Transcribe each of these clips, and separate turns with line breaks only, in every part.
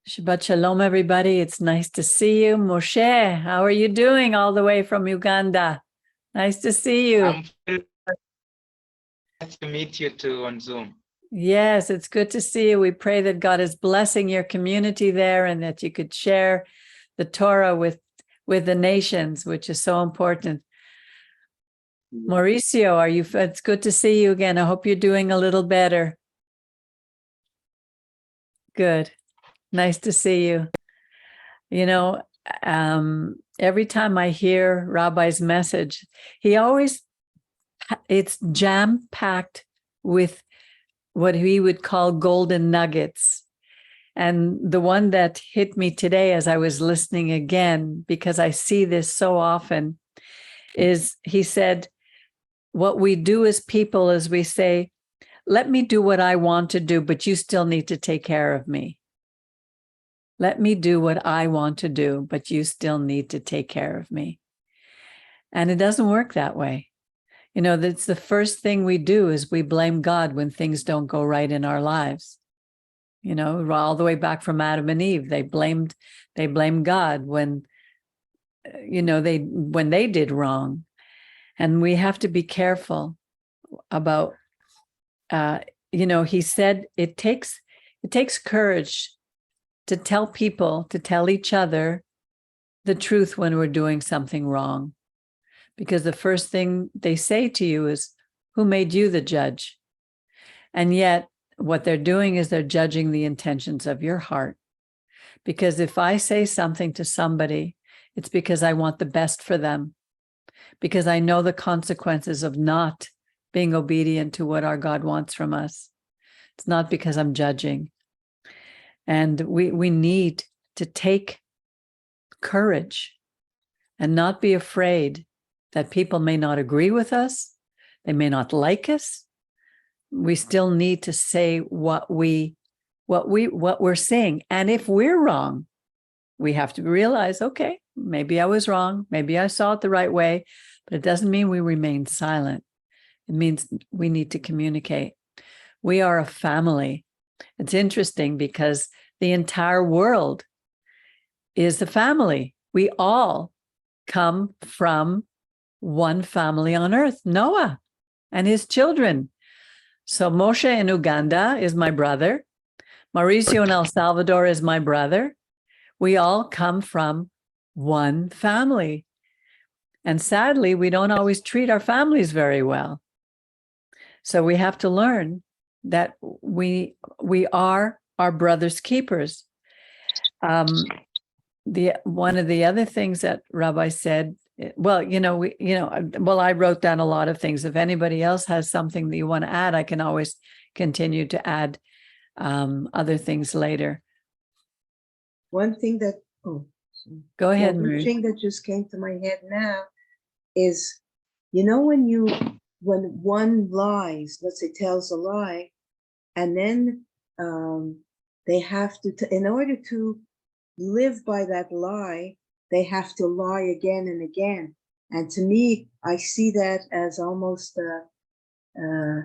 Shabbat shalom, everybody. It's nice to see you. Moshe, how are you doing all the way from Uganda? Nice to see you.
I'm nice to meet you too on Zoom.
Yes, it's good to see you. We pray that God is blessing your community there and that you could share the Torah with the nations, which is so important. Mauricio, it's good to see you again. I hope you're doing a little better. Good. Nice to see you. You know, every time I hear Rabbi's message, it's jam-packed with what he would call golden nuggets. And the one that hit me today as I was listening again, because I see this so often, is he said, what we do as people is we say, let me do what I want to do, but you still need to take care of me. Let me do what I want to do, but you still need to take care of me. And it doesn't work that way. You know, that's the first thing we do is we blame God when things don't go right in our lives. You know, all the way back from Adam and Eve, they blamed God when, when they did wrong. And we have to be careful about, he said it takes courage to tell people, to tell each other the truth when we're doing something wrong. Because the first thing they say to you is, who made you the judge? And yet what they're doing is they're judging the intentions of your heart. Because if I say something to somebody, it's because I want the best for them. Because I know the consequences of not being obedient to what our God wants from us. It's not because I'm judging. And we need to take courage and not be afraid that people may not agree with us. They may not like us. We still need to say what we're saying. And if we're wrong, we have to realize, okay, maybe I was wrong. Maybe I saw it the right way, but it doesn't mean we remain silent. It means we need to communicate. We are a family. It's interesting because the entire world is a family. We all come from one family on earth, Noah and his children. So Moshe in Uganda is my brother. Mauricio in El Salvador is my brother. We all come from one family. And sadly, we don't always treat our families very well. So we have to learn that we are our brother's keepers. One of the other things that Rabbi said, I wrote down a lot of things. If anybody else has something that you want to add, I can always continue to add other things later.
One thing that,
go ahead,
one
Marie.
thing that just came to my head now is, when one lies, let's say tells a lie, and then they have to, in order to live by that lie, they have to lie again and again. And to me, I see that as almost a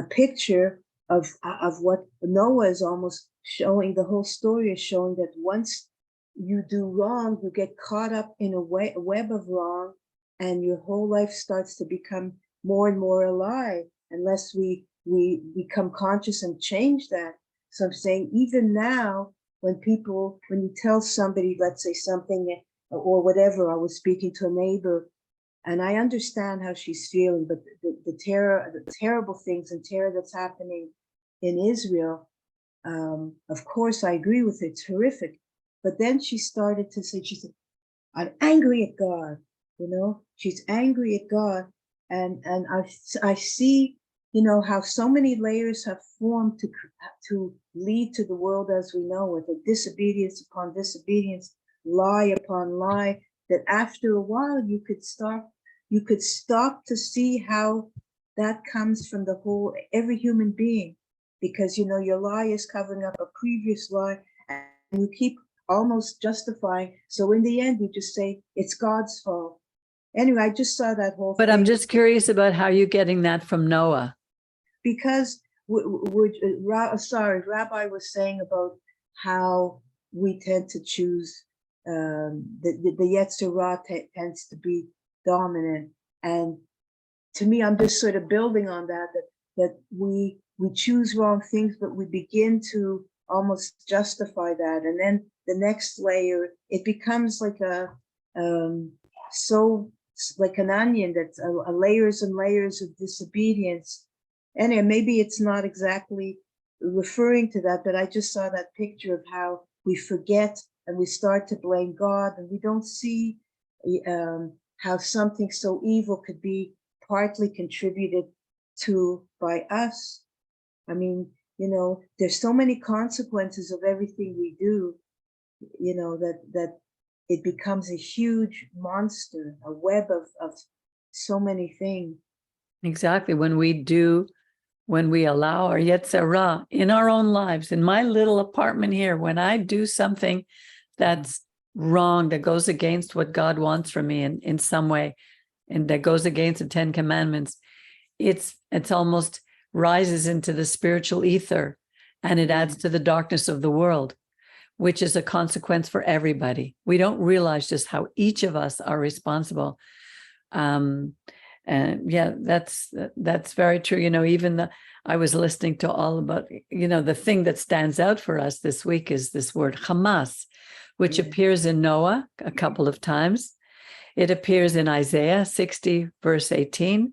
picture of what Noah is almost showing. The whole story is showing that once you do wrong, you get caught up in a web of wrong, and your whole life starts to become more and more a lie, unless we become conscious and change that. So I'm saying, even now, when you tell somebody, let's say something or whatever, I was speaking to a neighbor, and I understand how she's feeling, but the terrible things and terror that's happening in Israel, of course, I agree with it. It's horrific. But then she started to say, she said, I'm angry at God. She's angry at God. And I see, how so many layers have formed to lead to the world as we know it, the disobedience upon disobedience, lie upon lie, that after a while you could stop to see how that comes from every human being, because your lie is covering up a previous lie, and you keep almost justifying. So in the end, you just say it's God's fault. Anyway, I just saw that whole thing.
But I'm just curious about how you're getting that from Noah.
Because Rabbi was saying about how we tend to choose, the Yetzer Hara tends to be dominant. And to me, I'm just sort of building on that we choose wrong things, but we begin to almost justify that. And then the next layer, it becomes like so like an onion that's a layers and layers of disobedience. And maybe it's not exactly referring to that, but I just saw that picture of how we forget and we start to blame God, and we don't see how something so evil could be partly contributed to by us. I mean, there's so many consequences of everything we do, that it becomes a huge monster, a web of so many things.
Exactly. When we allow our Yetzer Hara in our own lives, in my little apartment here, when I do something that's wrong, that goes against what God wants from me in some way, and that goes against the 10 Commandments, it's almost rises into the spiritual ether, and it adds to the darkness of the world, which is a consequence for everybody. We don't realize just how each of us are responsible. And yeah, that's very true. Even I was listening to all about, the thing that stands out for us this week is this word Hamas, which appears in Noah a couple of times. It appears in Isaiah 60, verse 18.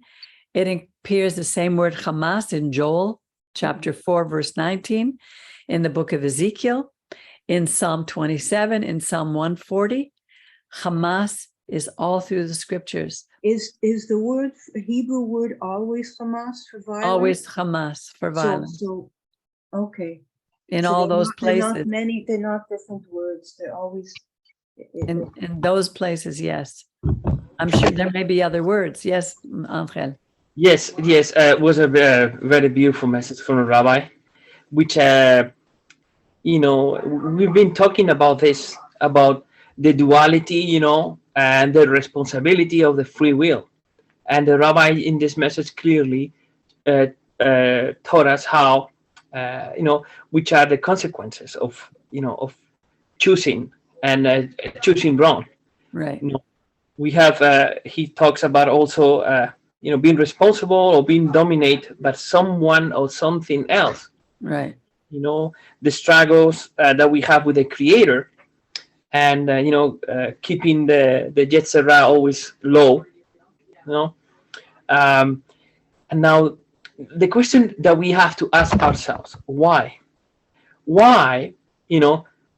It appears the same word Hamas in Joel chapter 4, verse 19, in the book of Ezekiel, in Psalm 27, in Psalm 140. Hamas is all through the scriptures.
Is the Hebrew word always Hamas for violence?
Always Hamas for violence.
So okay.
In all those places.
They're not different words. They're always
in those places, yes. I'm sure there may be other words. Yes, Angel.
Yes. It was a very beautiful message from a rabbi, which we've been talking about this, about the duality, and the responsibility of the free will. And the rabbi in this message clearly taught us how, which are the consequences of choosing and choosing wrong.
Right.
We have, he talks about also, being responsible or being dominated by someone or something else.
Right.
The struggles that we have with the Creator, and keeping the Yetzer Hara always low. And now the question that we have to ask ourselves: why?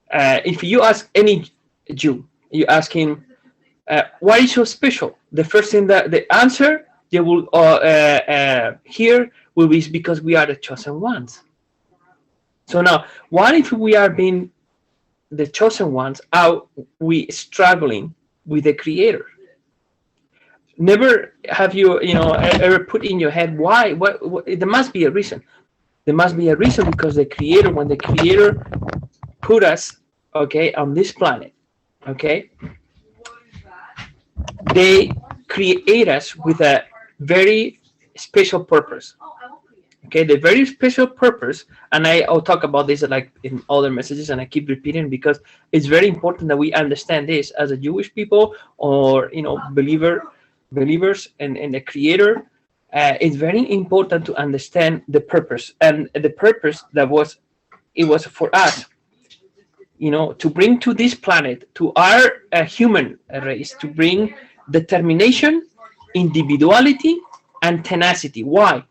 If you ask any Jew, you ask him, why is so special? The first thing that the answer they will hear will be because we are the chosen ones. So now, what if we are being the chosen ones? Are we struggling with the Creator? Never have you, ever put in your head why? What? There must be a reason. There must be a reason, because the Creator, when the Creator put us, on this planet, they create us with a very special purpose. The very special purpose, and I'll talk about this like in other messages, and I keep repeating because it's very important that we understand this as a Jewish people, or believers in the Creator. It's very important to understand the purpose, and the purpose that was for us, to bring to this planet, to our human race, to bring determination, individuality, and tenacity. Why?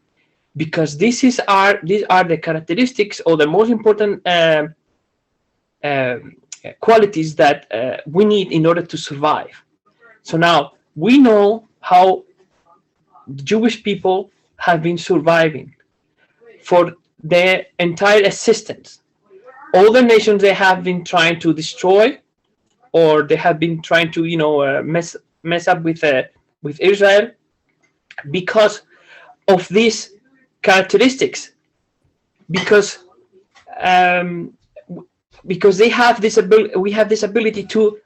Because these are the characteristics, or the most important qualities that we need in order to survive. So now we know how the Jewish people have been surviving for their entire existence. All the nations they have been trying to destroy, or they have been trying to mess up with Israel, because of these characteristics, because they have this ability. We have this ability to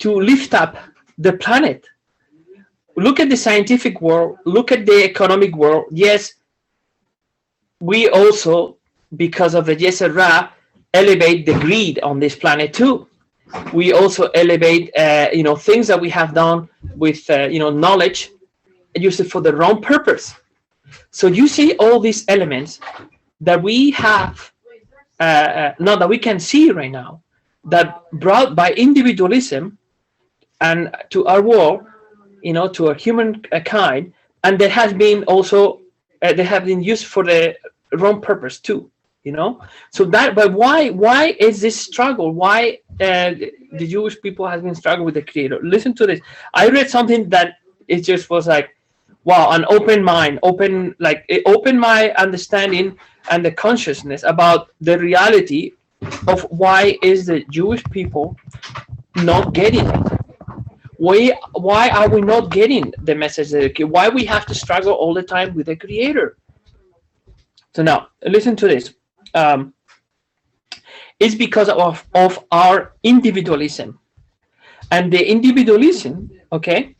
lift up the planet. Look at the scientific world. Look at the economic world. Yes, we also, because of the Yetzer Hara, elevate the greed on this planet too. We also elevate, things that we have done with, knowledge, and use it for the wrong purpose. So you see all these elements that we have, not that we can see right now, that brought by individualism and to our world, to our human kind, and that has been also, they have been used for the wrong purpose too. So that, but why is this struggle? Why the Jewish people has been struggling with the Creator? Listen to this. I read something that it just was like, wow, an open mind, it opened my understanding and the consciousness about the reality of why is the Jewish people not getting it. Why are we not getting the message? Why we have to struggle all the time with the Creator? So now, listen to this. It's because of our individualism. And the individualism, okay,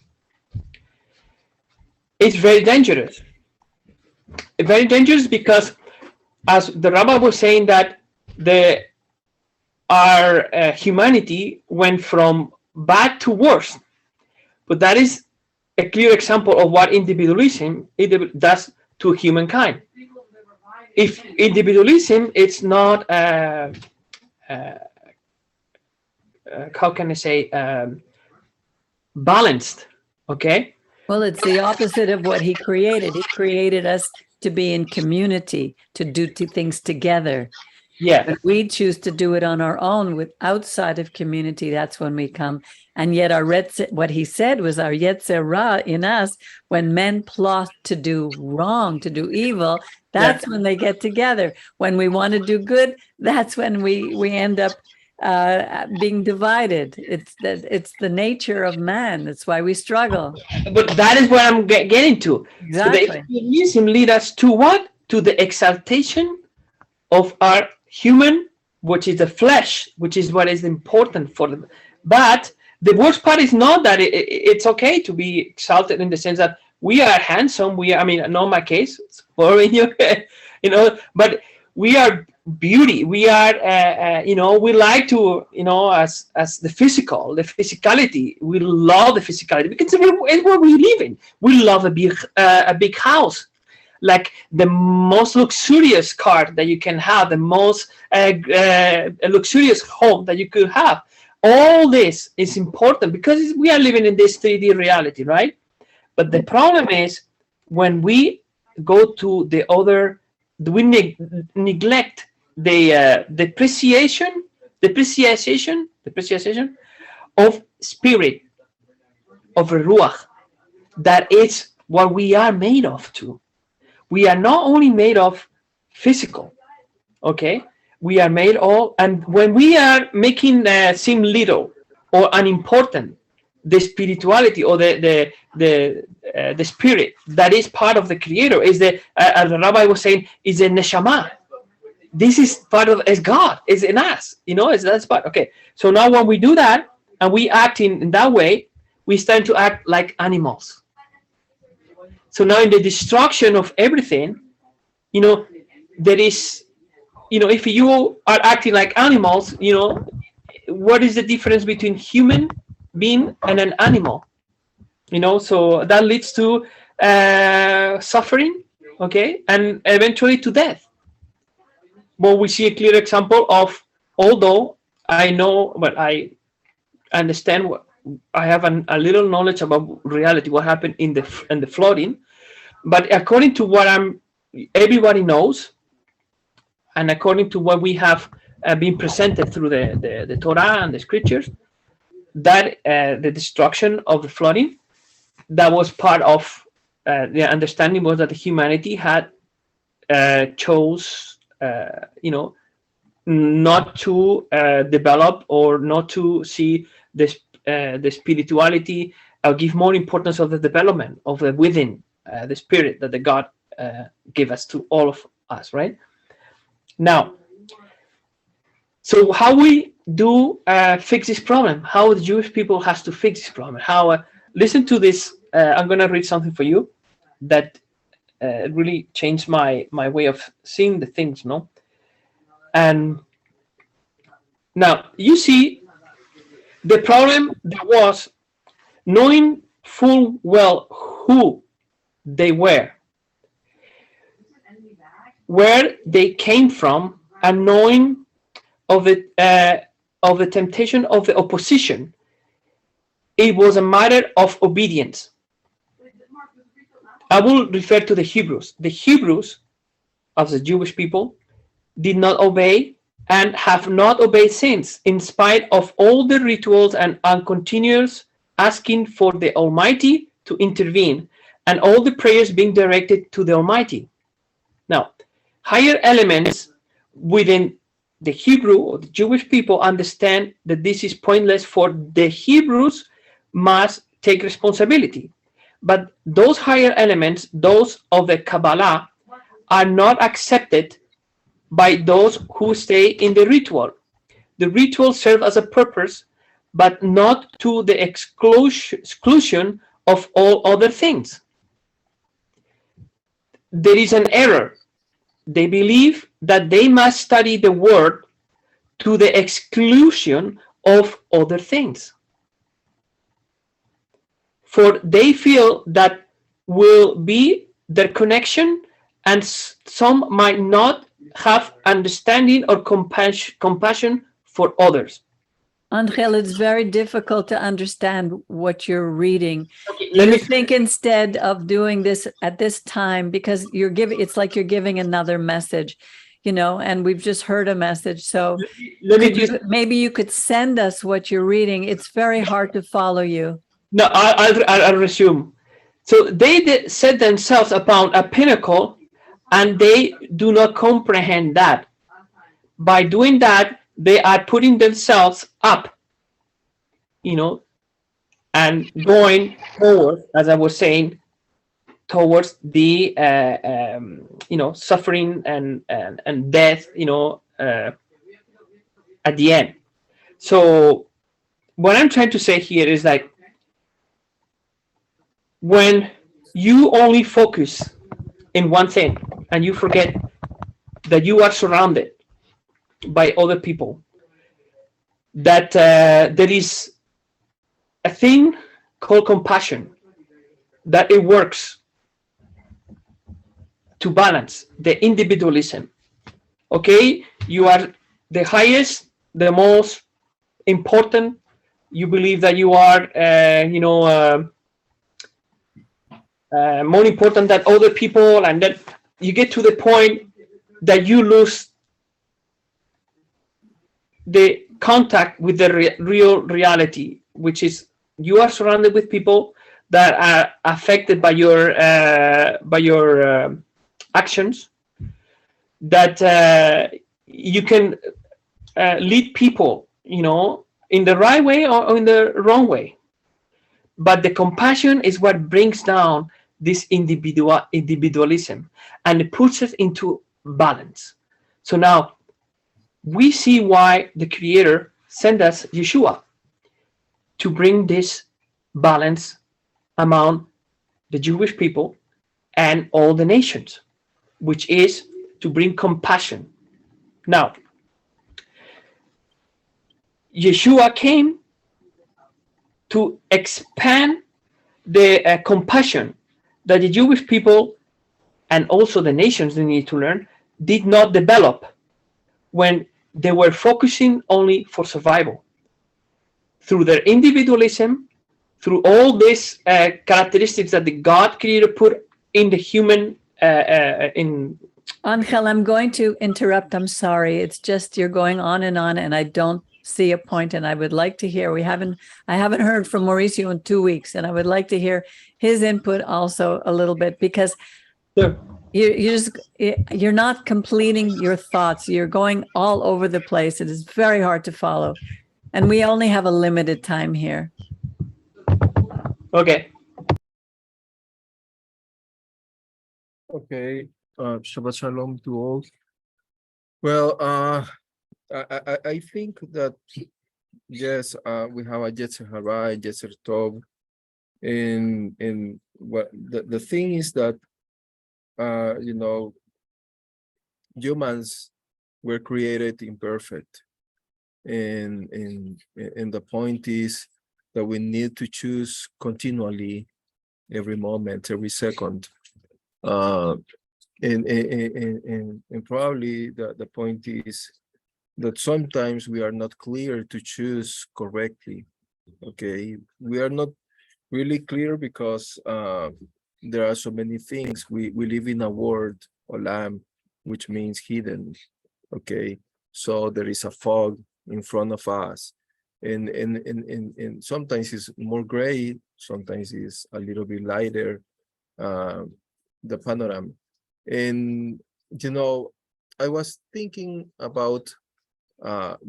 is very dangerous. Very dangerous because, as the Rabbi was saying, that our humanity went from bad to worse. But that is a clear example of what individualism does to humankind. If individualism, it's not, how can I say, balanced, okay?
Well, it's the opposite of what he created. He created us to be in community, to do things together.
Yeah.
But we choose to do it on our own with outside of community. That's when we come. And yet what he said was our Yetzer Ra in us, when men plot to do wrong, to do evil, that's when they get together. When we want to do good, that's when we end up being divided. It's the nature of man. That's why we struggle.
But that is what I'm getting to.
Exactly.
So the individualism leads us to what? To the exaltation of our human, which is the flesh, which is what is important for them. But the worst part is not that it's okay to be exalted in the sense that we are handsome. Not in my case, it's boring, but we are beauty. We are, we like to, as the physicality. We love the physicality because it's what we live in. We love a big house, like the most luxurious car that you can have, the most luxurious home that you could have. All this is important because we are living in this 3D reality, right? But the problem is when we go to the other, we neglect the depreciation of spirit, of ruach, that is what we are made of too. We are not only made of physical, okay? We are made all, and when we are making seem little or unimportant, the spirituality or the spirit that is part of the Creator is as the Rabbi was saying, is the neshama. This is part of, is God, is in us, that's part. Okay, so now when we do that and we act in that way, we start to act like animals. So now in the destruction of everything, there is, if you are acting like animals, what is the difference between human being and an animal? So that leads to suffering, okay, and eventually to death. Well, we see a clear example of, although I know, but I understand I have a little knowledge about reality, what happened in the flooding, but according to what everybody knows, and according to what we have been presented through the Torah and the scriptures, that the destruction of the flooding, that was part of the understanding was that humanity had chose, not to develop or not to see the spirituality, or give more importance of the development of the within, the spirit that the God gave us to all of us, right? Now, so how we do fix this problem? How the Jewish people has to fix this problem? How? Listen to this. I'm going to read something for you that really changed my way of seeing the things, no? And Now, you see, the problem there was knowing full well who they were, where they came from, and knowing of the temptation of the opposition. It was a matter of obedience. I will refer to the Hebrews. The Hebrews, as the Jewish people, did not obey and have not obeyed since, in spite of all the rituals and continuous asking for the Almighty to intervene, and all the prayers being directed to the Almighty. Now, higher elements within the Hebrew or the Jewish people understand that this is pointless, for the Hebrews must take responsibility. But those higher elements, those of the Kabbalah, are not accepted by those who stay in the ritual. The ritual serves as a purpose, but not to the exclusion of all other things. There is an error. They believe that they must study the word to the exclusion of other things. For they feel that will be their connection, and some might not have understanding or compassion for others.
Angel, it's very difficult to understand what you're reading.
Okay,
Do you think instead of doing this at this time, because you're giving, it's like you're giving another message, you know, and we've just heard a message. So maybe you could send us what you're reading. It's very hard to follow you.
No, I'll resume. So they set themselves upon a pinnacle, and they do not comprehend that. By doing that, they are putting themselves up, you know, and going forward, as I was saying, towards the suffering and death, at the end. So what I'm trying to say here is like, when you only focus in one thing and you forget that you are surrounded by other people, that there is a thing called compassion, that it works to balance the individualism. Okay, you are the highest, the most important. You believe that you are, more important than other people, and that you get to the point that you lose the contact with the real reality, which is you are surrounded with people that are affected by your actions, that you can lead people, in the right way or in the wrong way. But the compassion is what brings down this individualism, and it puts it into balance. So now we see why the Creator sent us Yeshua, to bring this balance among the Jewish people and all the nations, which is to bring compassion. Now, Yeshua came to expand the compassion that the Jewish people and also the nations they need to learn did not develop when they were focusing only for survival. Through their individualism, through all these characteristics that the God Creator put in the human
Angel, I'm going to interrupt. I'm sorry. It's just you're going on, and I don't see a point, and I would like to hear. I haven't heard from Mauricio in 2 weeks, and I would like to hear his input also a little bit, because
Sure.
you're not completing your thoughts. You're going all over the place. It is very hard to follow, and we only have a limited time here.
Okay.
Okay. Shabbat Shalom to all. Well, I think that yes, we have a Yetzer Hara, Yetzer Tov, and what the thing is that humans were created imperfect, and the point is that we need to choose continually, every moment, every second. And probably the point is that sometimes we are not clear to choose correctly. Okay, we are not really clear because there are so many things. We live in a world, olam, which means hidden. Okay, so there is a fog in front of us, and sometimes it's more gray, sometimes it's a little bit lighter, the panorama. And you know, I was thinking about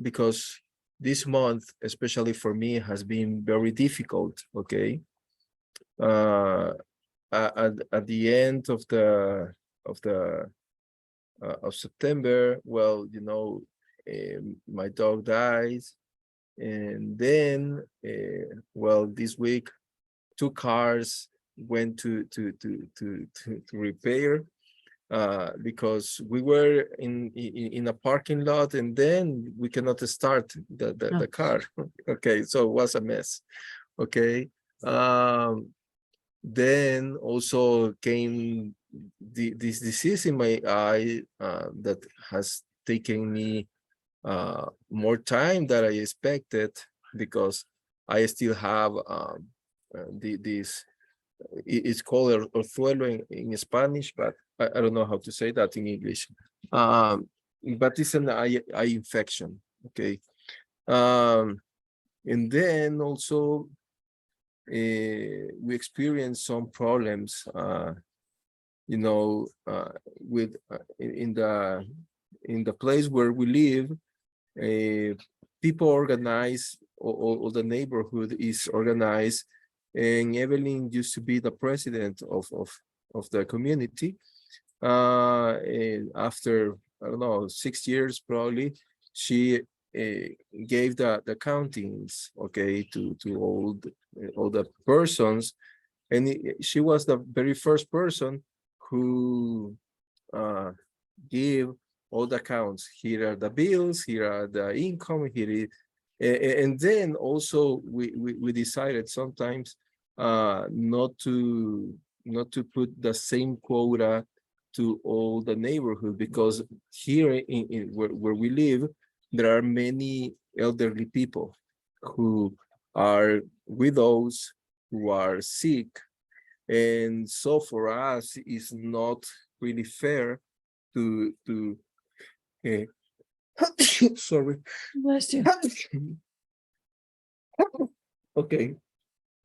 because this month, especially for me, has been very difficult. Okay, at the end of the of September, well, you know, my dog dies, and then well, this week 2 cars went to repair because we were in a parking lot, and then we cannot start the car. Okay, so it was a mess. Okay, then also came this disease in my eye that has taken me more time than I expected, because I still have this, it's called orzuelo in Spanish, but I don't know how to say that in English. But it's an eye infection. Okay. And then also we experienced some problems, you know, with in the place where we live. People organize, or the neighborhood is organized, and Evelyn used to be the president of the community. And after, I don't know, 6 years probably, she gave the countings, okay, to all the persons, and she was the very first person who gave all the accounts. Here are the bills, here are the income, here is, and then also we decided sometimes not to put the same quota to all the neighborhood, because here in where we live, there are many elderly people who are widows, who are sick, and so for us it's not really fair to sorry.
Bless you.
Okay,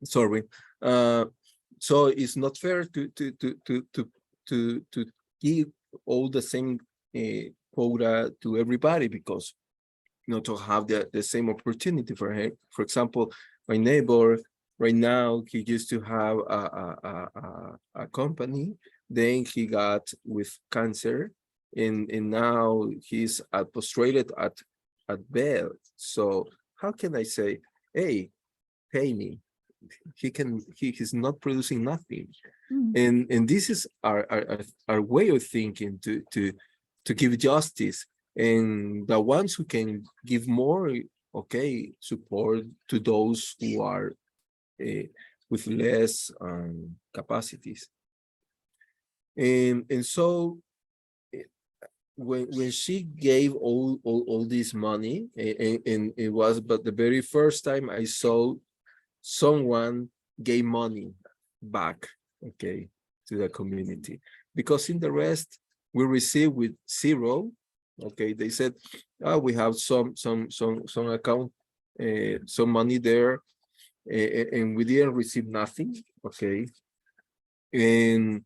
sorry. So it's not fair to give all the same quota to everybody, because you know, to have the same opportunity for him. For example, my neighbor right now, he used to have a company, then he got with cancer, and now he's prostrated at bed. So how can I say, hey, pay me? He's not producing nothing. And this is our way of thinking to give justice, and the ones who can give more, okay, support to those who are with less capacities. And so when she gave all this money, and it was but the very first time I saw someone gave money back, okay, to the community, because in the rest we received with zero. Okay, they said, oh, we have some account, some money there, and we didn't receive nothing. Okay, and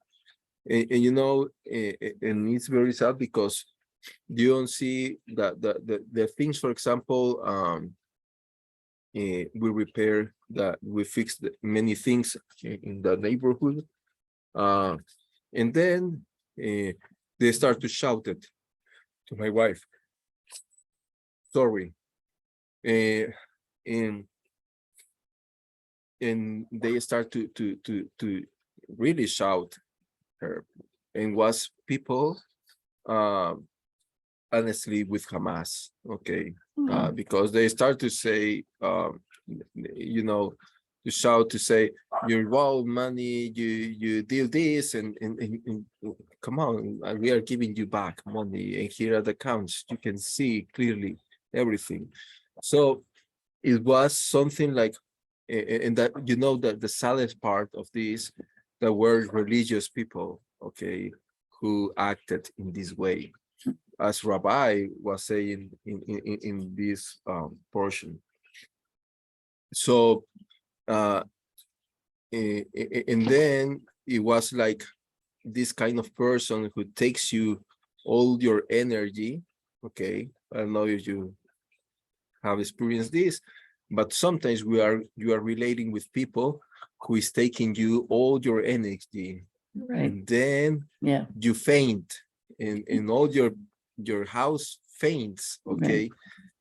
you know, and it's very sad because you don't see the things. For example, we repair that, we fix many things in the neighborhood, and then they start to shout it to my wife, sorry, and they start to really shout her, and was people honestly with Hamas, okay,
Oh,
because they start to say, you know, to shout to say you involve money, you do this, and come on, we are giving you back money, and here are the accounts. You can see clearly everything. So it was something like, and that that the saddest part of this, there were religious people, okay, who acted in this way, as Rabbi was saying in this portion. So and then it was like this kind of person who takes you all your energy. Okay, I don't know if you have experienced this, but sometimes you are relating with people who is taking you all your energy,
right.
and then
Yeah.
you faint, and all your house faints. Okay,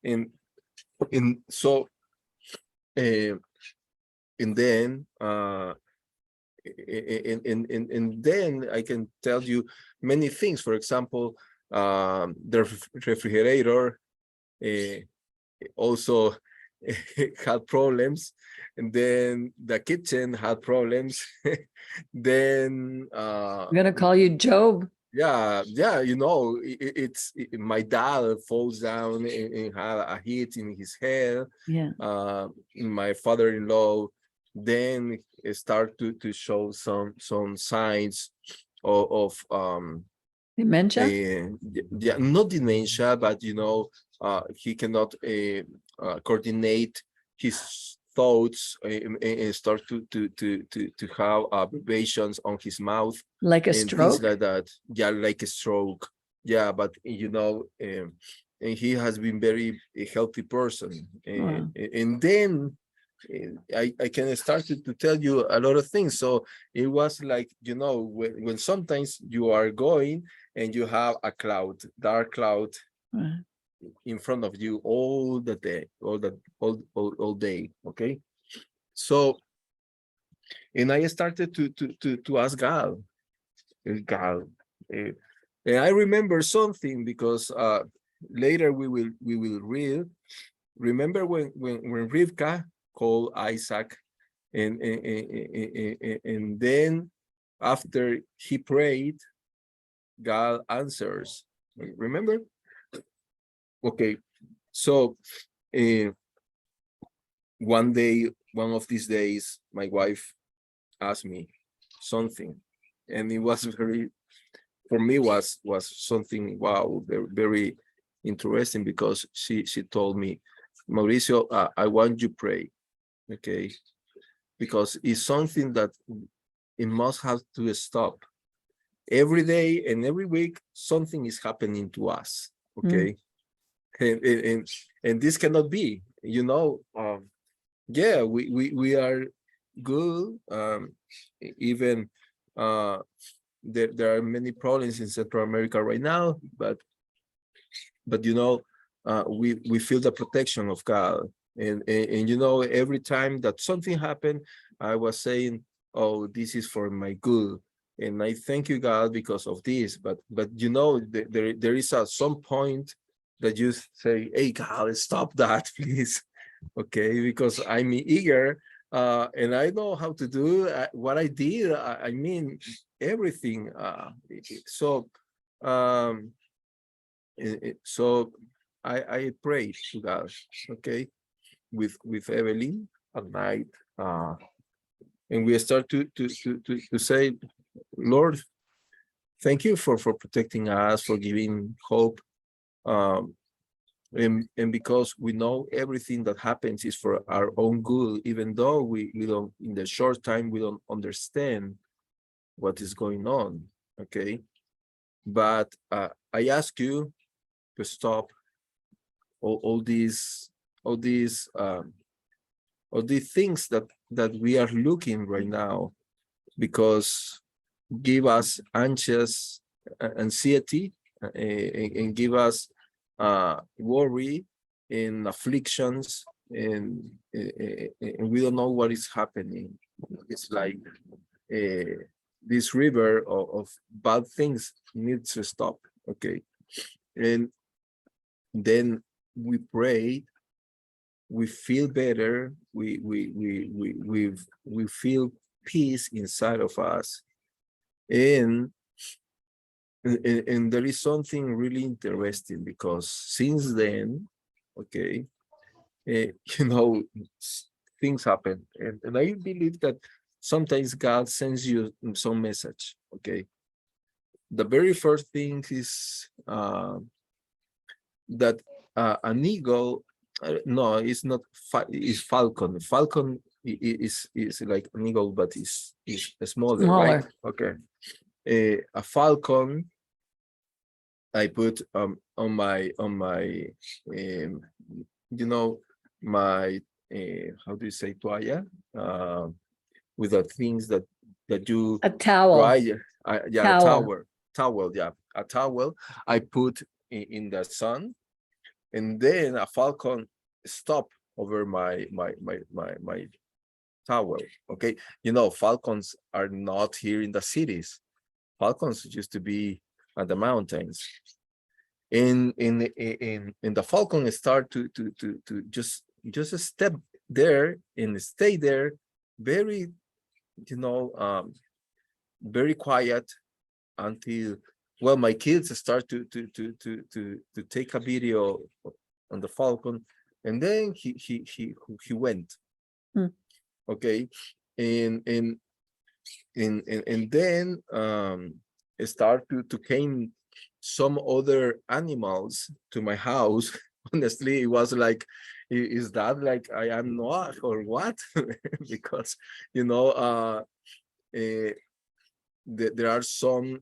and so and then and then I can tell you many things. For example, the refrigerator also had problems, and then the kitchen had problems. Then
I'm gonna call you Job.
yeah, my dad falls down and had a hit in his head.
Yeah.
My father-in-law then start to show some signs of
Dementia?
yeah, not dementia, but he cannot coordinate his thoughts, and start to have abbreviations on his mouth
Like a
and things
stroke?
like that. Yeah, like a stroke. Yeah, but and he has been very a healthy person.
Wow.
And then I can start to tell you a lot of things. So it was like, when sometimes you are going and you have a cloud, dark cloud
Wow.
in front of you all the day, all day. Okay. So, and I started to ask God, eh, and I remember something because later we will read. Remember when Rivka called Isaac, and then after he prayed, God answers. Remember? Okay. So one of these days, my wife asked me something, and it was for me was something, wow, very, very interesting, because she told me, Mauricio, I want you to pray, okay, because it's something that it must have to stop. Every day and every week something is happening to us, okay. And this cannot be, yeah, we are good, even there are many problems in Central America right now, but we feel the protection of God, and every time that something happened, I was saying, oh, this is for my good, and I thank you, God, because of this. But there is some point that you say, hey, God, stop that, please. Okay, because I'm eager, and I know how to do what I did. I mean everything. So um so I prayed to God, okay, with Evelyn at night, and we start to say, Lord, thank you for protecting us, for giving hope, and because we know everything that happens is for our own good, even though we don't, in the short time, we don't understand what is going on, okay. But I ask you to stop all these things that we are looking right now, because give us anxious anxiety, and give us worry and afflictions, and we don't know what is happening. It's like this river of bad things needs to stop, okay. And then we pray, we feel better, we feel peace inside of us. And there is something really interesting, because since then, okay, things happen, and I believe that sometimes God sends you some message. Okay, the very first thing is that an eagle, no, it's not, it's falcon. Falcon is like an eagle, but is smaller, right?
Smaller.
Okay, a falcon I put on my my how do you say toalla, with the things that you
A towel.
dry, yeah,
Towel.
towel, yeah, a towel I put in the sun, and then a falcon stop over my towel. Okay, falcons are not here in the cities. Falcons used to be at the mountains. In the falcon start to just step there and stay there, very very quiet, until, well, my kids start to take a video on the falcon, and then he went. Okay, and then start to came some other animals to my house. Honestly, it was like, is that like I am Noach or what? Because there are some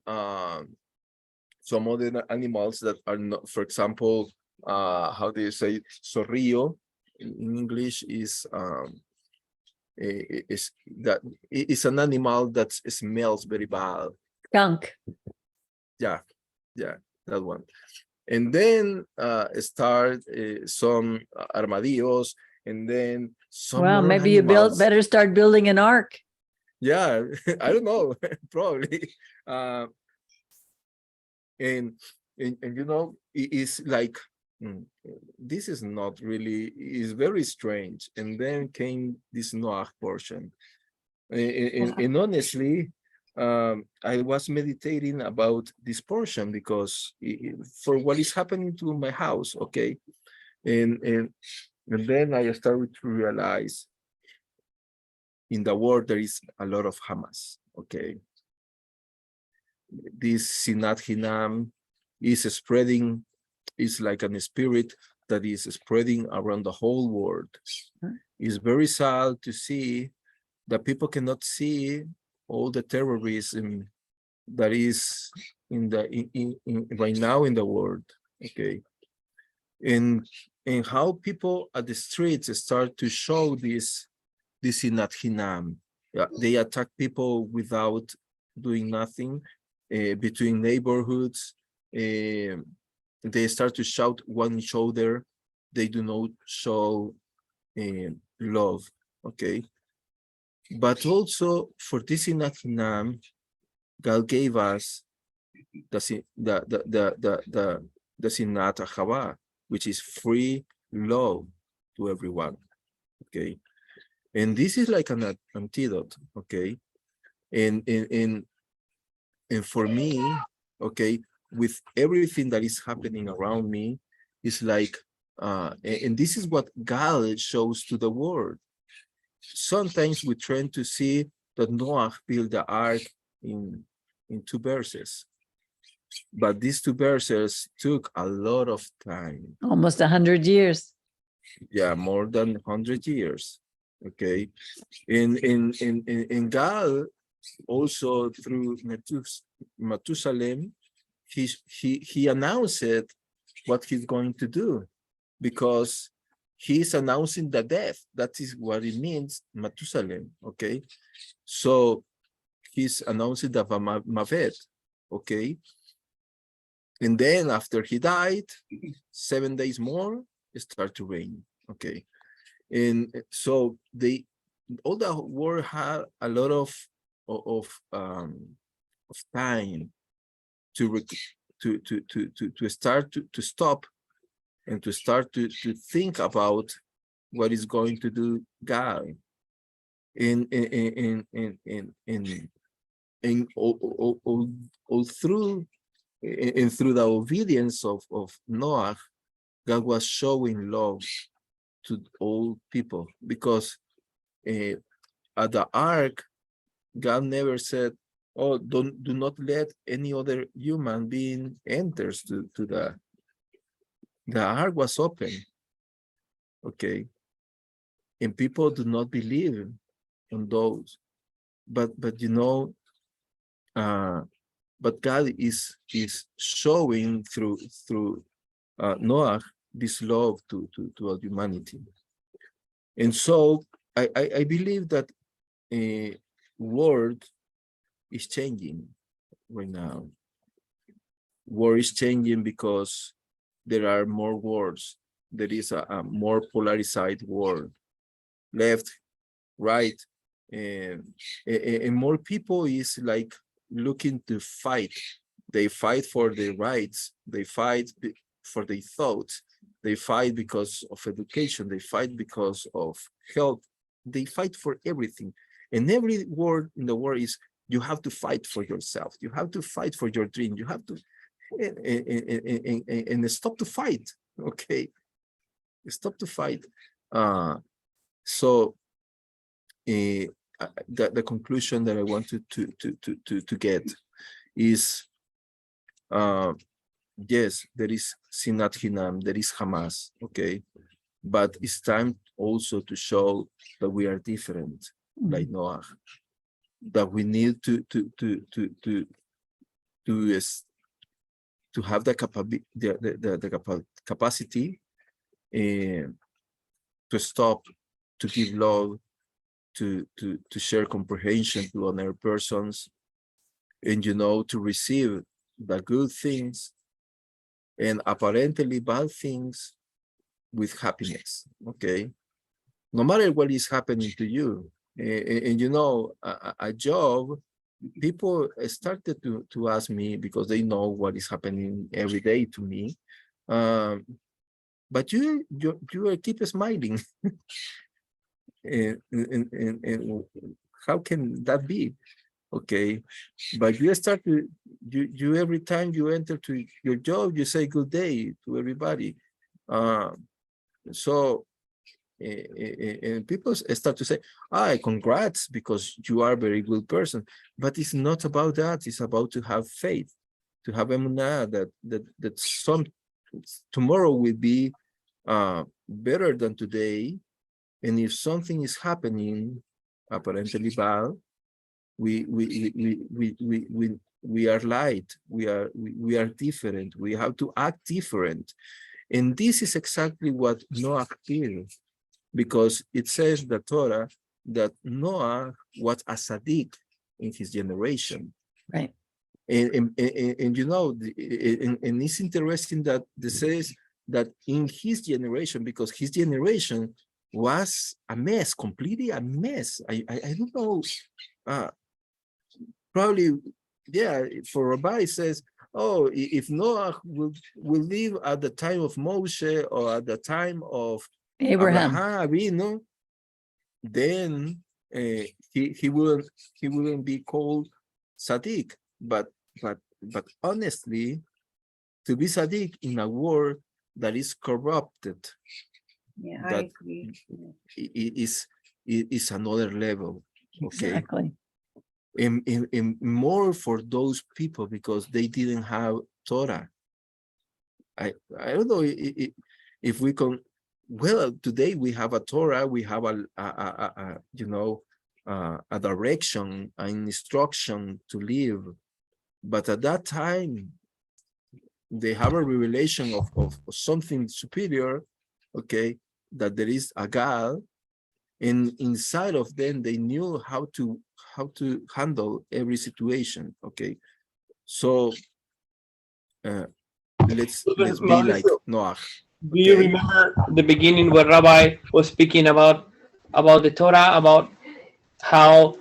other animals that are not, for example, how do you say, zorrillo in English is that it's an animal that smells very bad.
Skunk.
Yeah, that one. And then start some armadillos, and then some
Wow,
other
maybe you
animals.
better start building an ark.
Yeah, I don't know, probably. And it is like, this is not really, is very strange. And then came this Noach portion. And honestly, I was meditating about this portion, because for what is happening to my house, okay? And then I started to realize in the world there is a lot of Hamas, okay? This Sinat Hinam is spreading, is like a spirit that is spreading around the whole world. It's very sad to see that people cannot see all the terrorism that is in right now in the world, okay? And how people at the streets start to show this Sinat Hinam. Yeah, they attack people without doing nothing, between neighborhoods. They start to shout one each other. They do not show love, okay? But also for this Sinat Hinam, God gave us the Sinat Ahava, which is free love to everyone, okay? And this is like an antidote, okay? And for me, okay, with everything that is happening around me, it's like, and this is what God shows to the world. Sometimes we try to see that Noah built the ark in 2 verses, but these 2 verses took a lot of time.
Almost 100 years.
Yeah, more than 100 years. Okay, in God also through Methuselah, he announced what he's going to do, because he's announcing the death. That is what it means, Methuselah. Okay, so he's announcing the Mavet. Okay, and then after he died, 7 days more, it started to rain. Okay, and so all the world had a lot of time to start to stop and to start to think about what is going to do God in all through and through the obedience of Noah, God was showing love to all people, because at the ark, God never said, "Oh, do not let any other human being enters to the ark was open." Okay, and people do not believe on those, but but God is showing through Noah this love to all humanity. And so I believe that a world is changing right now. World is changing because there are more wars. There is a more polarized world, left, right, and more people is like looking to fight. They fight for their rights. They fight for their thoughts. They fight because of education. They fight because of health. They fight for everything. And every word in the world is, you have to fight for yourself. You have to fight for your dream. You have to and stop to fight. Okay, stop to fight. So the conclusion that I wanted to get is, yes, there is Sinat Hinam, there is Hamas, okay, but it's time also to show that we are different, like Noah, that we need to have the capacity to stop, to give love, to share comprehension to other persons, and to receive the good things and apparently bad things with happiness. Okay, no matter what is happening to you, and a job, people started to ask me, because they know what is happening every day to me, but you keep smiling. and how can that be? Okay, but you start to you every time you enter to your job, you say good day to everybody. So and people start to say, congrats, because you are a very good person. But it's not about that. It's about to have faith, to have emunah that some tomorrow will be better than today. And if something is happening apparently bad, we are light. We are different. We have to act different. And this is exactly what Noah did, because it says the Torah that Noah was a tzaddik in his generation.
Right.
And it's interesting that it says that in his generation, because his generation was a mess, completely a mess. I don't know. Probably, yeah. For Rabbi, it says, "Oh, if Noah will live at the time of Moshe or at the time of Abraham, then he wouldn't be called tzaddik." But honestly, to be tzaddik in a world that is corrupted,
I agree.
It is another level. Okay.
Exactly.
And more for those people, because they didn't have Torah. I don't know if we can. Well, today we have a Torah, we have a direction, an instruction to live. But at that time, they have a revelation of something superior, okay, that there is a God, and inside of them they knew how to handle every situation. Okay, so let's be like Noah.
Do you remember the beginning where Rabbi was speaking about the Torah, about how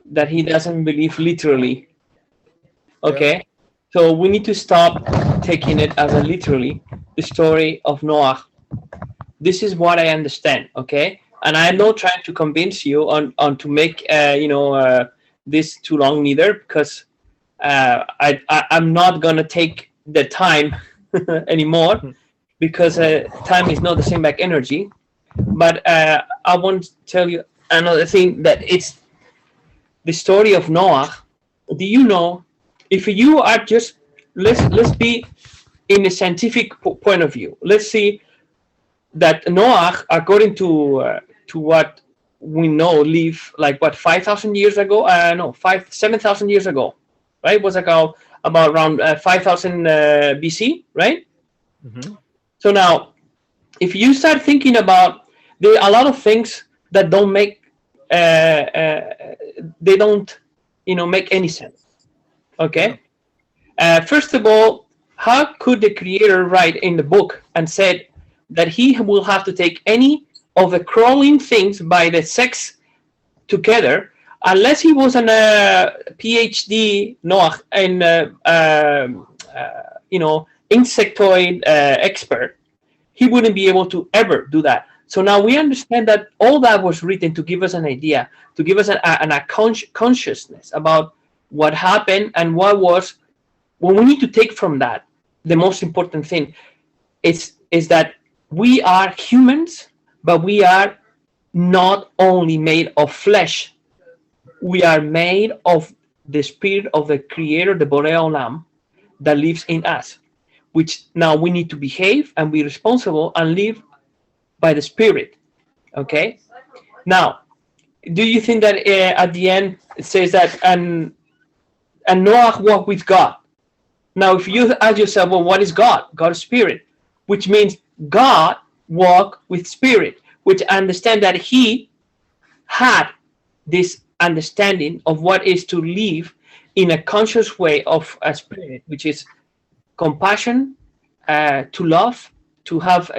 that he doesn't believe literally? Okay, so we need to stop taking it as a literally, the story of Noach. This is what I understand, okay? And I'm not trying to convince you on to make this too long neither, because I'm not gonna take the time anymore, because time is not the same like energy. But I want to tell you another thing, that it's the story of Noah. Do you know, if you are just, let's be in a scientific point of view. Let's see that Noah, according to what we know, lived like what 5,000 years ago? No, 7,000 years ago, right? It was like about around 5,000 BC, right?
Mhm.
So now, if you start thinking about, there are a lot of things that don't make they don't make any sense. Okay. First of all, how could the creator write in the book and said that he will have to take any of the crawling things by the sex together, unless he was an PhD Noach and insectoid expert? He wouldn't be able to ever do that. So now we understand that all that was written to give us an idea, to give us a consciousness about what happened and what was. What we need to take from that, the most important thing is that we are humans, but we are not only made of flesh. We are made of the spirit of the creator, the Borei Olam, that lives in us, which now we need to behave and be responsible and live by the spirit. Okay. Now, do you think that at the end it says that and Noah walked with God? Now, if you ask yourself, well, what is God? God is spirit, which means God walked with spirit, which understand that he had this understanding of what is to live in a conscious way of a spirit, which is compassion, to love, to have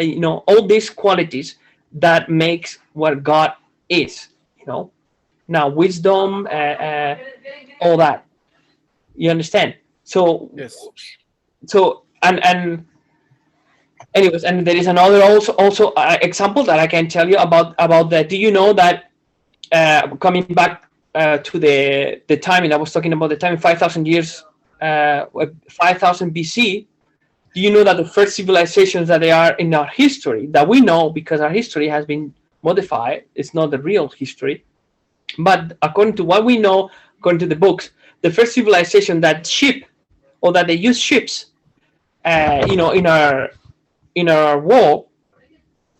all these qualities that makes what God is. Now wisdom, all that. You understand? So
Yes.
So and anyways, and there is another also example that I can tell you about that. Do you know that coming back to the timing I was talking about, the time 5,000 years, 5,000 BC? Do you know that the first civilizations that they are in our history, that we know because our history has been modified, it's not the real history, but according to what we know, according to the books, the first civilization that they use ships, in our world,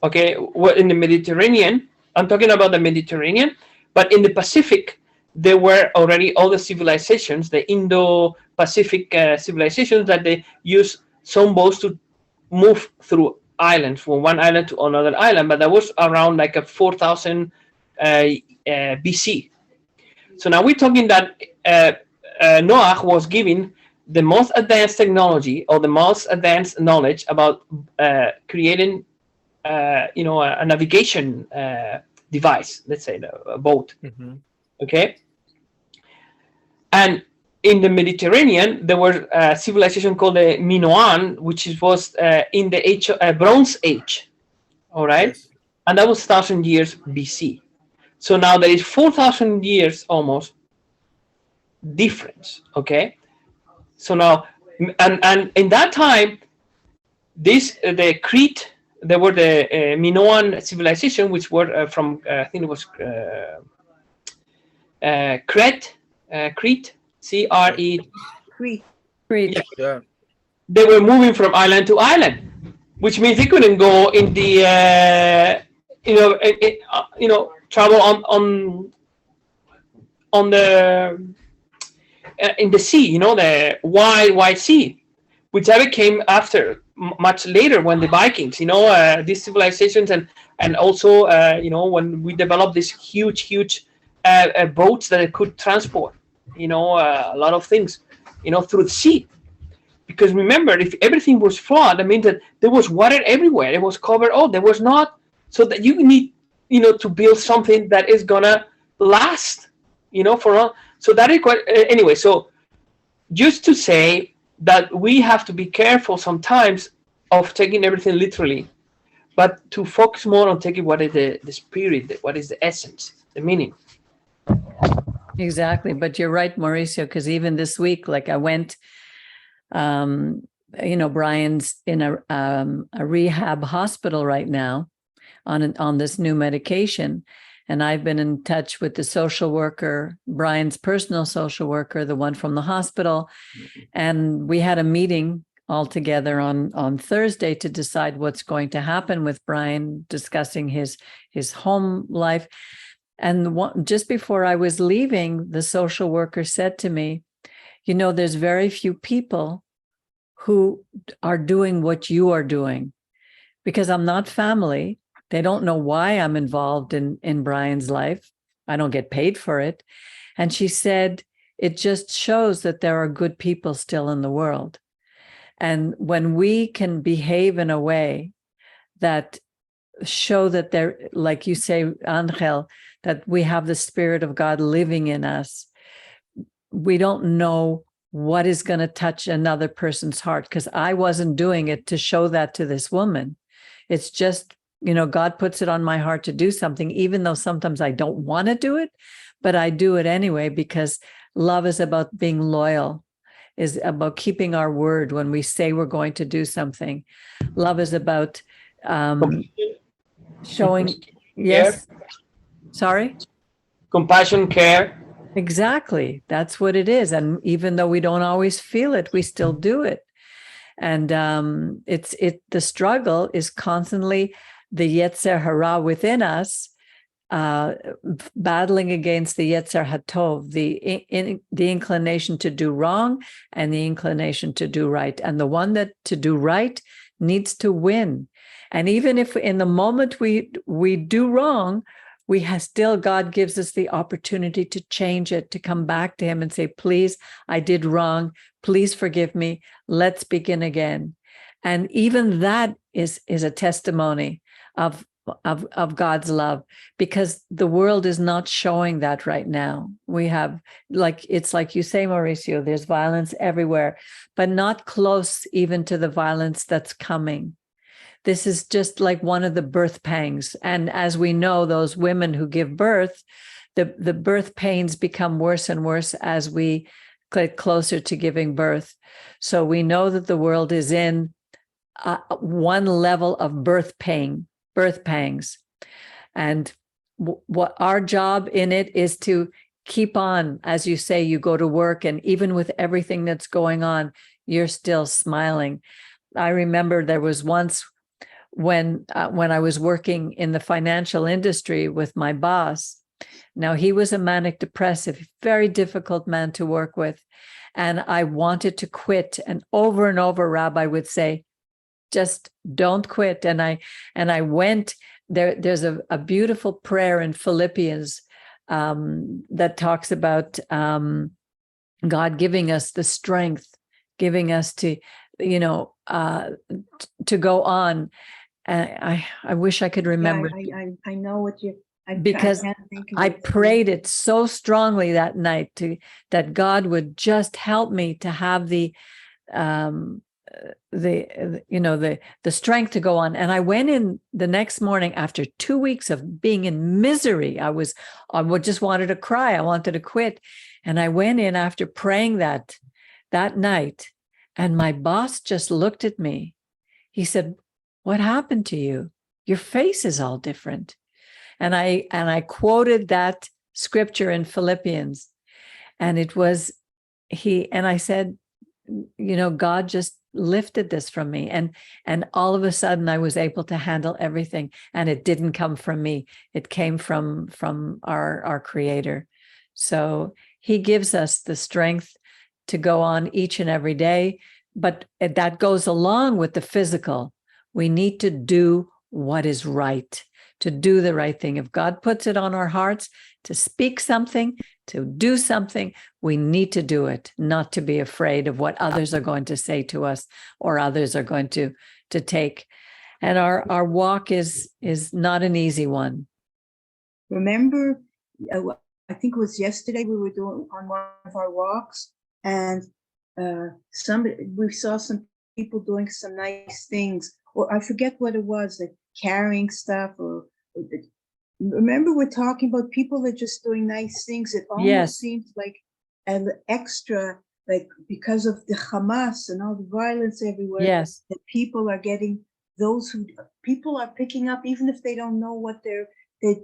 okay, in the Mediterranean. I'm talking about the Mediterranean, but in the Pacific, there were already other civilizations, the Indo-Pacific civilizations, that they use some boats to move through islands from one island to another island, but that was around like a 4,000 BC. So now we're talking that Noah was given the most advanced technology or the most advanced knowledge about creating, a navigation device, let's say a boat.
Mhm.
Okay. And in the Mediterranean, there was a civilization called the Minoan, which was in the Bronze Age. All right.
Yes.
And that was 1,000 years BC. So now there is 4,000 years almost difference. Okay. So now, and in that time, the Crete, there were the Minoan civilization, which were from I think it was Crete, Crete, CRE.
Crete.
Great.
Yeah.
They were moving from island to island, which means they couldn't go in the travel on the in the sea, the wide sea, which ever came after much later when the Vikings, these civilizations, and also when we developed these huge boats that it could transport a lot of things through the sea. Because remember, if everything was flood, I mean that there was water everywhere. It was covered. There was not. So that you need to build something that is gonna last for all. So that is quite anyway. So just to say that we have to be careful sometimes of taking everything literally, but to focus more on taking what is the spirit, what is the essence, the meaning.
Exactly. But you're right, Mauricio, because even this week, like I went, Brian's in a rehab hospital right now on this new medication. And I've been in touch with the social worker, Brian's personal social worker, the one from the hospital. And we had a meeting all together on Thursday to decide what's going to happen with Brian, discussing his home life. And just before I was leaving, the social worker said to me, there's very few people who are doing what you are doing, because I'm not family. They don't know why I'm involved in Brian's life. I don't get paid for it. And she said, it just shows that there are good people still in the world. And when we can behave in a way that show that there, like you say, Angel, that we have the Spirit of God living in us, we don't know what is going to touch another person's heart, because I wasn't doing it to show that to this woman. It's just, God puts it on my heart to do something, even though sometimes I don't want to do it, but I do it anyway, because love is about being loyal, is about keeping our word when we say we're going to do something. Love is about showing, yes, sorry?
Compassion, care.
Exactly. That's what it is. And even though we don't always feel it, we still do it. And the struggle is constantly the Yetzer Hara within us, battling against the Yetzer Hatov, the inclination to do wrong and the inclination to do right. And the one that to do right needs to win. And even if in the moment we do wrong, God gives us the opportunity to change it, to come back to him and say, please, I did wrong. Please forgive me. Let's begin again. And even that is a testimony of God's love, because the world is not showing that right now. We have, it's like you say, Mauricio, there's violence everywhere, but not close even to the violence that's coming. This is just like one of the birth pangs. And as we know, those women who give birth, the birth pains become worse and worse as we get closer to giving birth. So we know that the world is in one level of birth pangs. And what our job in it is to keep on, as you say, you go to work, and even with everything that's going on, you're still smiling. I remember there was once when I was working in the financial industry with my boss. Now, he was a manic depressive, very difficult man to work with. And I wanted to quit. And over, Rabbi would say, just don't quit. And I went there. There's a beautiful prayer in Philippians that talks about God giving us the strength, giving us to go on. I wish I could remember.
Yeah, I know what you.
Because I prayed it so strongly that night that God would just help me to have the strength to go on. And I went in the next morning after 2 weeks of being in misery. I just wanted to cry. I wanted to quit. And I went in after praying that night, and my boss just looked at me. He said, "What happened to you? Your face is all different." And I quoted that scripture in Philippians, and it was and I said, God just lifted this from me. And all of a sudden I was able to handle everything. And it didn't come from me. It came from our Creator. So he gives us the strength to go on each and every day. But that goes along with the physical. We need to do what is right, to do the right thing. If God puts it on our hearts to speak something, to do something, we need to do it, not to be afraid of what others are going to say to us or others are going to take. And our walk is not an easy one.
Remember, I think it was yesterday we were doing on one of our walks, and we saw some people doing some nice things, or I forget what it was, like carrying stuff, or remember we're talking about people that are just doing nice things. It almost
Yes.
seems like an extra, like because of the Hamas and all the violence everywhere,
Yes.
that people are getting, people are picking up, even if they don't know what they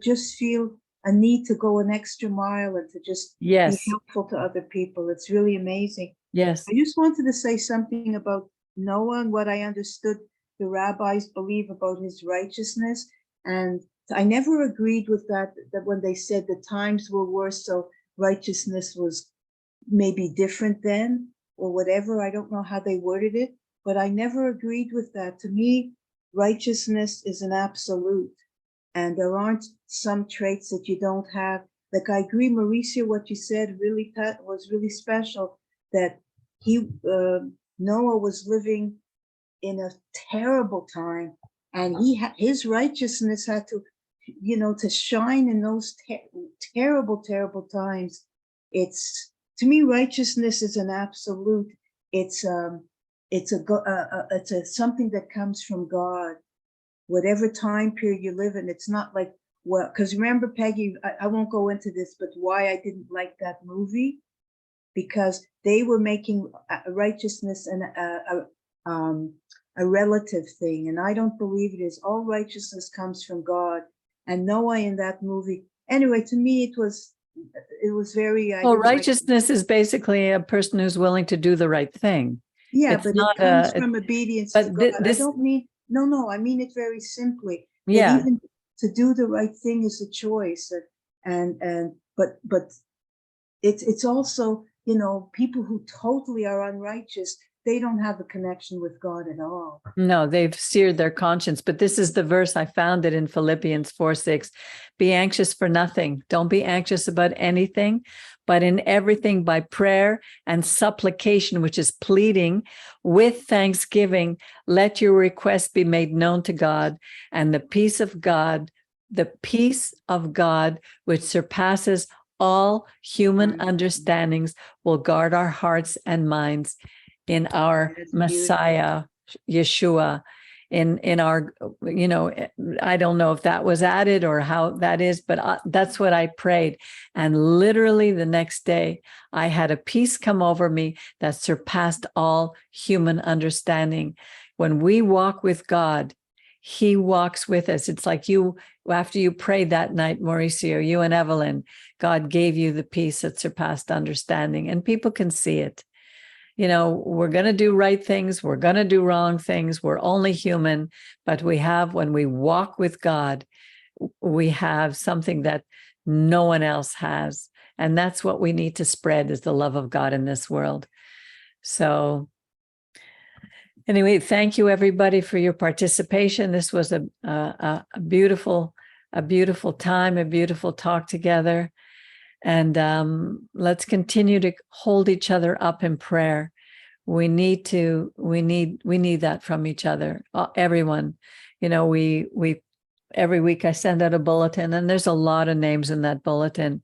just feel a need to go an extra mile and to just
Yes.
be helpful to other people. It's really amazing.
Yes.
I just wanted to say something about Noah and what I understood the rabbis believe about his righteousness. And I never agreed with that when they said the times were worse, so righteousness was maybe different then, or whatever. I don't know how they worded it, but I never agreed with that. To me, righteousness is an absolute, and there aren't some traits that you don't have. Like, I agree, Mauricio, what you said really was really special, that Noah was living in a terrible time, and his righteousness had to, to shine in those terrible times. It's, to me, righteousness is an absolute. It's something that comes from God, whatever time period you live in. It's not like, well, because remember, Peggy, I won't go into this, but why I didn't like that movie, because they were making righteousness and a relative thing, and I don't believe it is. All righteousness comes from God, and Noah in that movie. Anyway, to me, it was very.
Well, righteousness is basically a person who's willing to do the right thing.
Yeah,
It's
but
not
it comes from obedience to God. I don't mean, no, I mean it very simply.
Yeah.
That even to do the right thing is a choice, but it's also, people who totally are unrighteous, they don't have a connection with God at all.
No, they've seared their conscience. But this is the verse, I found it in Philippians 4:6. Be anxious for nothing. Don't be anxious about anything, but in everything by prayer and supplication, which is pleading with thanksgiving, let your requests be made known to God, and the peace of God, which surpasses all human understandings, will guard our hearts and minds in our Messiah, Yeshua, in our, I don't know if that was added or how that is, but that's what I prayed. And literally the next day, I had a peace come over me that surpassed all human understanding. When we walk with God, He walks with us. It's like after you prayed that night, Mauricio, you and Evelyn, God gave you the peace that surpassed understanding, and people can see it. We're going to do right things. We're going to do wrong things. We're only human, but when we walk with God, we have something that no one else has. And that's what we need to spread, is the love of God in this world. So anyway, thank you everybody for your participation. This was a beautiful time, a beautiful talk together. And let's continue to hold each other up in prayer. We need that from each other, everyone. We every week I send out a bulletin, and there's a lot of names in that bulletin.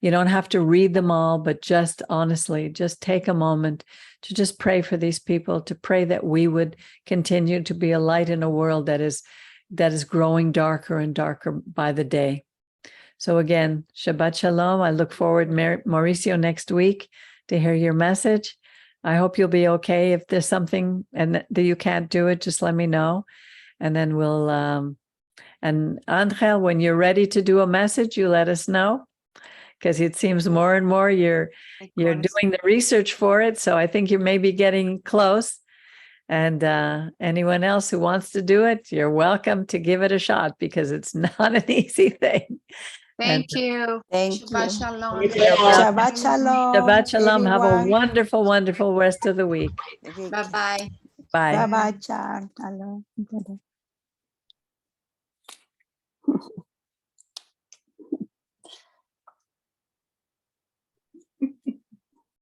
You don't have to read them all, but just honestly, just take a moment to just pray for these people, to pray that we would continue to be a light in a world that is growing darker and darker by the day. So again, Shabbat Shalom. I look forward, Mauricio, next week to hear your message. I hope you'll be okay. If there's something and that you can't do it, just let me know. And then we'll, and Angel, when you're ready to do a message, you let us know, because it seems more and more you're doing the research for it. So I think you may be getting close. And anyone else who wants to do it, you're welcome to give it a shot, because it's not an easy thing.
Thank you.
Thank
Shabbat
you.
shalom.
Shabbat shalom.
Shabbat Shalom. Have a
everyone.
wonderful, wonderful rest of the week.
Bye-bye.
Bye.
Bye bye, Shalom.